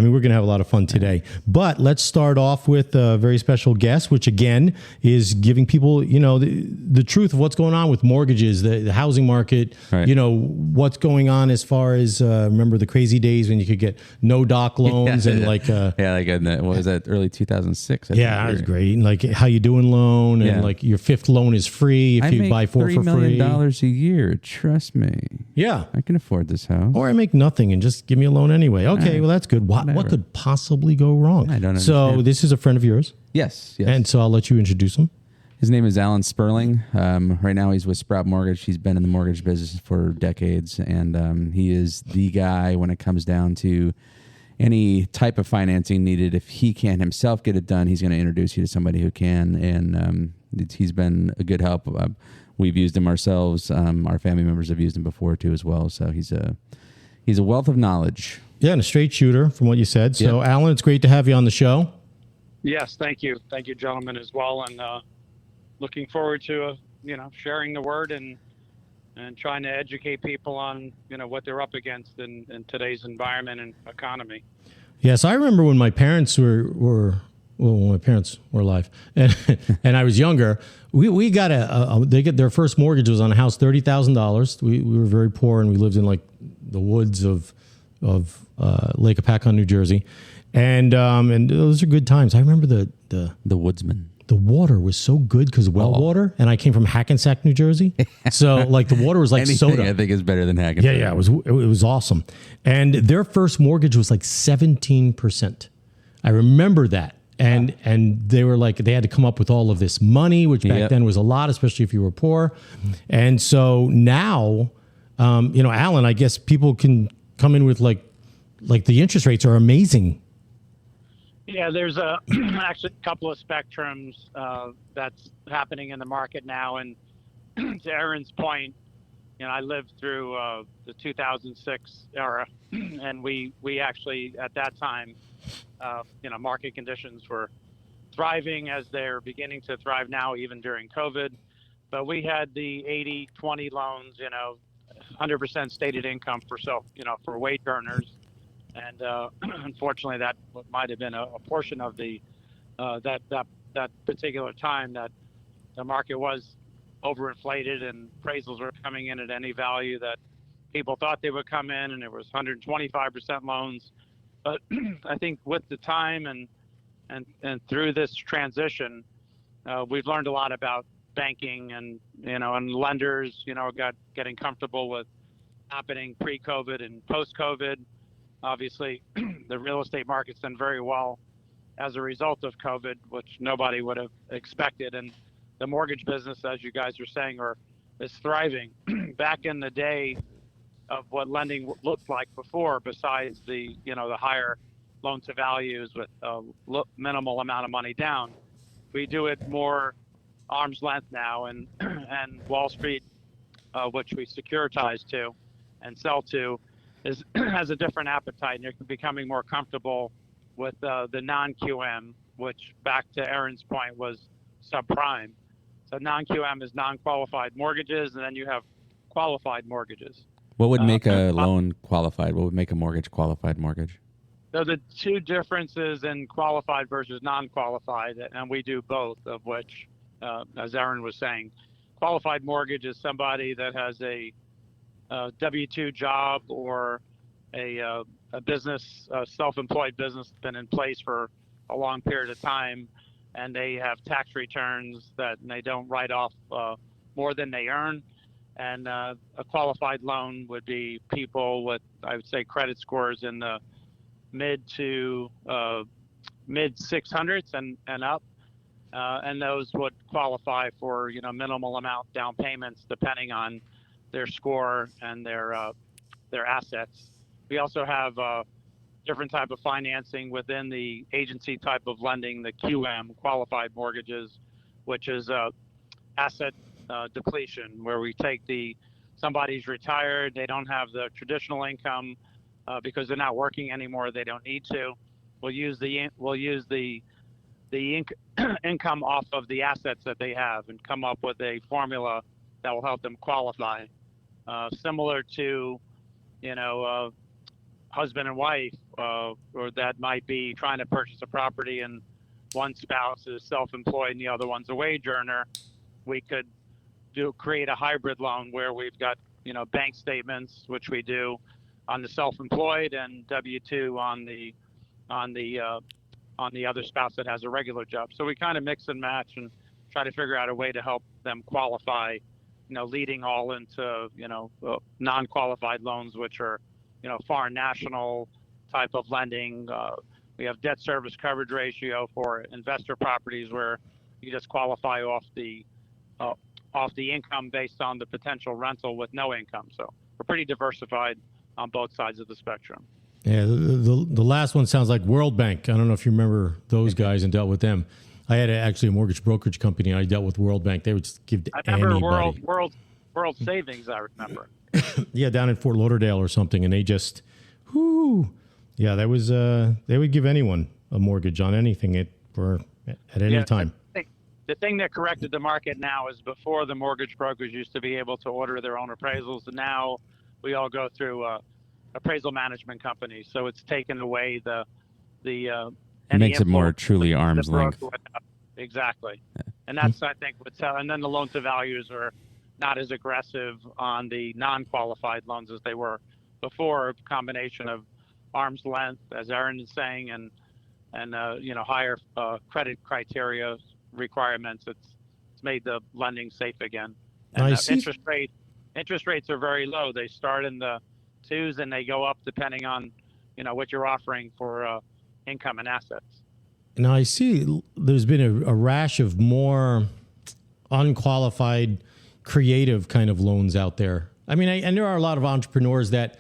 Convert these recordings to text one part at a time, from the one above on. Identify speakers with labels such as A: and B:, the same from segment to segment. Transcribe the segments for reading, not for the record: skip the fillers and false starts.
A: mean, we're going to have a lot of fun today. But let's start off with a very special guest, which again is giving people, you know, the truth of what's going on with mortgages, the housing market,
B: right.
A: You know, what's going on as far as, remember the crazy days when you could get no doc loans and like...
B: what was that, early 2006?
A: That was great. And like how you doing loan and like your fifth loan is free if you buy 4 for free.
B: $3 million a year. Trust me.
A: Yeah.
B: I can afford this house.
A: Or I make nothing and just give me a loan anyway. Okay, well, that's good. What could possibly go wrong?
B: I don't understand.
A: So this is a friend of yours?
B: Yes.
A: And so I'll let you introduce him.
B: His name is Alan Sperling. Right now he's with Sprout Mortgage. He's been in the mortgage business for decades, and he is the guy when it comes down to any type of financing needed. If he can't himself get it done, he's going to introduce you to somebody who can, and he's been a good help. We've used him ourselves. Our family members have used him before too as well. So he's a wealth of knowledge. Yeah,
A: and a straight shooter from what you said. So Alan, it's great to have you on the show.
C: Yes, thank you, gentlemen, as well, and looking forward to sharing the word and trying to educate people on what they're up against in today's environment and economy.
A: Yes, I remember when my parents were when my parents were alive, and I was younger. We got they get their first mortgage was on a house, $30,000. We were very poor, and we lived in like the woods of Lake Apacon, New Jersey, and those are good times. I remember the
B: woodsman.
A: The water was so good because water, and I came from Hackensack, New Jersey. So like the water was like soda.
B: I think is better than Hackensack.
A: Yeah, it was awesome. And their first mortgage was like 17%. I remember that. And they were like, they had to come up with all of this money, which back then was a lot, especially if you were poor. And so now, Alan, I guess people can come in with like the interest rates are amazing.
C: Yeah, there's actually a couple of spectrums that's happening in the market now. And to Aaron's point, I lived through the 2006 era, and we actually at that time, market conditions were thriving as they're beginning to thrive now, even during COVID. But we had the 80-20 loans, 100% stated income for wage earners. And unfortunately, that might have been a portion of the that particular time that the market was overinflated and appraisals were coming in at any value that people thought they would come in, and it was 125% loans. But I think with the time and through this transition, we've learned a lot about banking and and lenders getting comfortable with happening pre-COVID and post-COVID. Obviously, the real estate market's done very well as a result of COVID, which nobody would have expected. And the mortgage business, as you guys are saying, is thriving. Back in the day of what lending looked like before, besides the the higher loan to values with a minimal amount of money down, we do it more arm's length now, and Wall Street, which we securitize to and sell to, has a different appetite, and you're becoming more comfortable with the non-QM, which, back to Aaron's point, was subprime. So non-QM is non-qualified mortgages, and then you have qualified mortgages.
B: What would make a loan qualified? What would make a mortgage qualified mortgage?
C: So the two differences in qualified versus non-qualified, and we do both, of which, as Aaron was saying, qualified mortgage is somebody that has a W-2 job or a business, self-employed business, been in place for a long period of time, and they have tax returns that they don't write off more than they earn. And a qualified loan would be people with, I would say, credit scores in the mid 600s and up, and those would qualify for minimal amount down payments depending on their score and their assets. We also have different type of financing within the agency type of lending, the QM, qualified mortgages, which is asset depletion, where we take somebody's retired, they don't have the traditional income because they're not working anymore, they don't need to. We'll use the income off of the assets that they have and come up with a formula that will help them qualify. Similar to, husband and wife, or that might be trying to purchase a property and one spouse is self-employed and the other one's a wage earner, we could create a hybrid loan where we've got, bank statements, which we do on the self-employed, and W-2 on the other spouse that has a regular job. So we kind of mix and match and try to figure out a way to help them qualify, leading all into, non-qualified loans, which are, foreign national type of lending. We have debt service coverage ratio for investor properties where you just qualify off the income based on the potential rental with no income. So we're pretty diversified on both sides of the spectrum.
A: Yeah, the last one sounds like World Bank. I don't know if you remember those guys and dealt with them. I had actually a mortgage brokerage company. I dealt with World Bank. They would just give to anybody.
C: World Savings, I remember.
A: Yeah, down in Fort Lauderdale or something, and they just, yeah, that was they would give anyone a mortgage on anything at any time.
C: The thing that corrected the market now is before the mortgage brokers used to be able to order their own appraisals, and now we all go through appraisal management companies. So it's taken away the
B: it makes it more truly arm's length.
C: Exactly. Yeah. And that's, I think, what's and then the loan to values are not as aggressive on the non-qualified loans as they were before. A combination of arm's length, as Aaron is saying, and higher credit criteria requirements. It's made the lending safe again. And interest rates are very low. They start in the 2s and they go up depending on what you're offering for income and assets.
A: Now I see there's been a rash of more unqualified, creative kind of loans out there. I mean, and there are a lot of entrepreneurs that,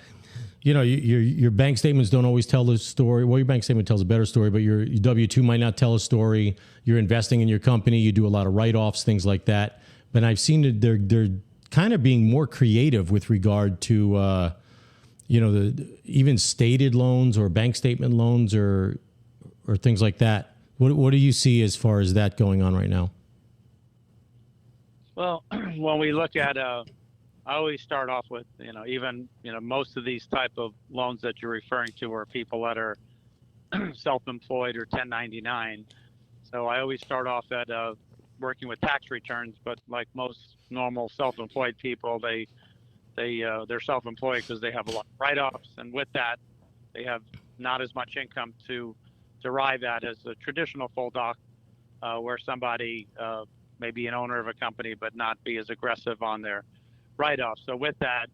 A: your bank statements don't always tell the story. Well, your bank statement tells a better story, but your W-2 might not tell a story. You're investing in your company. You do a lot of write-offs, things like that. But I've seen that they're kind of being more creative with regard to, even stated loans or bank statement loans or things like that. What do you see as far as that going on right now?
C: Well, when we look at, I always start off with, most of these type of loans that you're referring to are people that are self-employed or 1099. So I always start off at working with tax returns, but like most normal self-employed people, they're self-employed because they have a lot of write-offs, and with that, they have not as much income to derive at as a traditional full doc, where somebody may be an owner of a company but not be as aggressive on their write-off. So with that,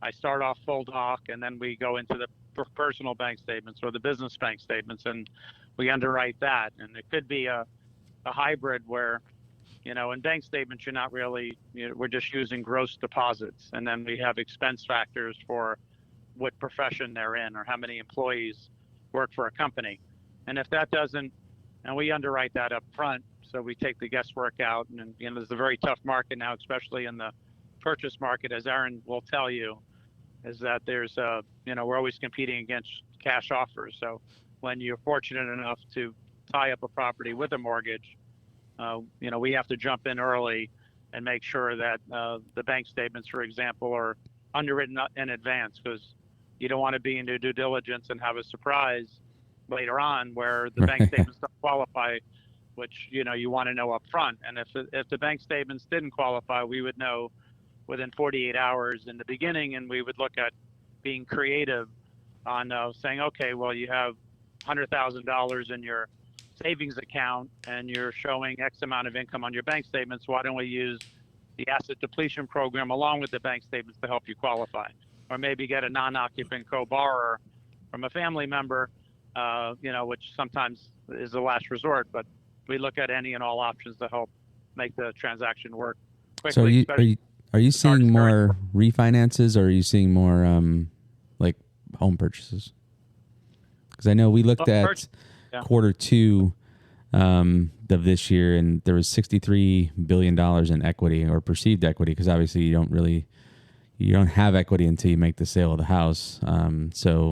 C: I start off full doc, and then we go into the personal bank statements or the business bank statements, and we underwrite that. And it could be a hybrid where, in bank statements, you're not really, we're just using gross deposits. And then we have expense factors for what profession they're in or how many employees work for a company. And if that doesn't, and we underwrite that up front, so we take the guesswork out. And, there's a very tough market now, especially in the purchase market, as Aaron will tell you, is that there's we're always competing against cash offers. So when you're fortunate enough to tie up a property with a mortgage, we have to jump in early and make sure that the bank statements, for example, are underwritten in advance, because you don't want to be in due diligence and have a surprise later on where the bank statements don't qualify, which you want to know up front. And if the bank statements didn't qualify, we would know within 48 hours in the beginning, and we would look at being creative on saying, okay, well, you have $100,000 in your savings account and you're showing X amount of income on your bank statements. Why don't we use the asset depletion program along with the bank statements to help you qualify? Or maybe get a non-occupant co-borrower from a family member, which sometimes is the last resort, but we look at any and all options to help make the transaction work quickly.
B: So are you seeing more refinances, or are you seeing more like home purchases? Because I know we looked at quarter 2 of this year, and there was $63 billion in equity or perceived equity, because obviously you don't have equity until you make the sale of the house. So